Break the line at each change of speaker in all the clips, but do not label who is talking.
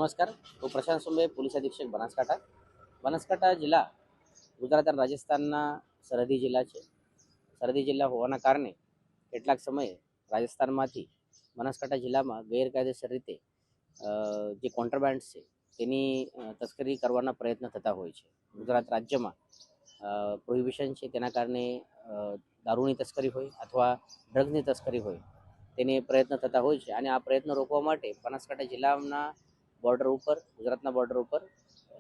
નમસ્કાર, હું પ્રશાંત સુંબે, પોલીસ અધિક્ષક બનાસકાંઠા. બનાસકાંઠા જિલ્લા ગુજરાત અને રાજસ્થાનના સરહદી જિલ્લા છે. સરહદી જિલ્લા હોવાના કારણે કેટલાક સમયે રાજસ્થાનમાંથી બનાસકાંઠા જિલ્લામાં ગેરકાયદેસર રીતે જે કોન્ટ્રાબેન્ડ છે તેની તસ્કરી કરવાના પ્રયત્ન થતા હોય છે. ગુજરાત રાજ્યમાં પ્રોહિબિશન છે, તેના કારણે દારૂની તસ્કરી હોય અથવા ડ્રગ્સની તસ્કરી હોય તેને પ્રયત્ન થતા હોય છે. અને આ પ્રયત્નો રોકવા માટે બનાસકાંઠા જિલ્લાના બોર્ડર ઉપર, ગુજરાતના બોર્ડર ઉપર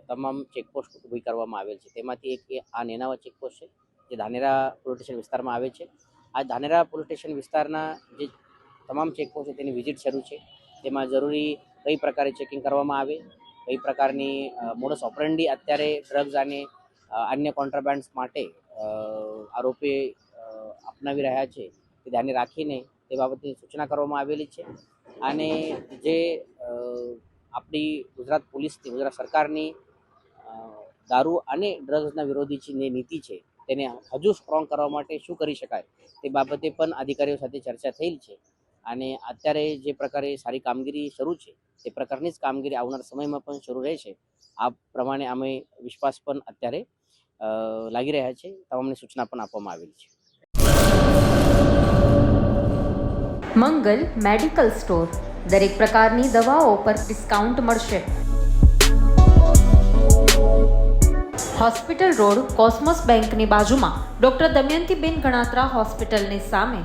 તમામ ચેકપોસ્ટ ઊભી કરવામાં આવેલ છે. તેમાંથી એક આ નેનાવા ચેકપોસ્ટ છે, જે ધાનેરા પોલીસ સ્ટેશન વિસ્તારમાં આવે છે. આ ધાનેરા પોલીસ સ્ટેશન વિસ્તારના જે તમામ ચેકપોસ્ટ છે તેની વિઝિટ શરૂ છે. તેમાં જરૂરી કઈ પ્રકારે ચેકિંગ કરવામાં આવે, કઈ પ્રકારની મોડસ ઓપરેન્ડી અત્યારે ડ્રગ્સ અને અન્ય કોન્ટ્રાબેન્ડ્સ માટે આરોપી અપનાવી રહ્યા છે તે ધ્યાને રાખીને તે બાબતની સૂચના કરવામાં આવેલી છે. અને જે આપણી ગુજરાત પોલીસની, ગુજરાત સરકારની દારૂ અને ડ્રગ્સના વિરોધી જે નીતિ છે તેને હજુ સ્ટ્રોંગ કરવા માટે શું કરી શકાય તે બાબતે પણ અધિકારીઓ સાથે ચર્ચા થયેલ છે. અને અત્યારે જે પ્રકારે સારી કામગીરી શરૂ છે તે પ્રકારની જ કામગીરી આવનાર સમયમાં પણ શરૂ રહેશે. આ પ્રમાણે અમે વિશ્વાસ પણ અત્યારે લાગી રહ્યા છે. તમામને સૂચના પણ આપવામાં આવેલી છે.
મંગલ મેડિકલ સ્ટોર, દરેક પ્રકારની દવાઓ પર ડિસ્કાઉન્ટ મળશે. હોસ્પિટલ રોડ, કોસ્મોસ બેંકની બાજુમાં, ડૉક્ટર દમયંતીબેન ગણાત્રા હોસ્પિટલની સામે,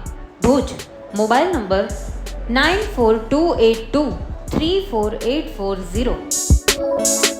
ભુજ. Mobile number 9428234840.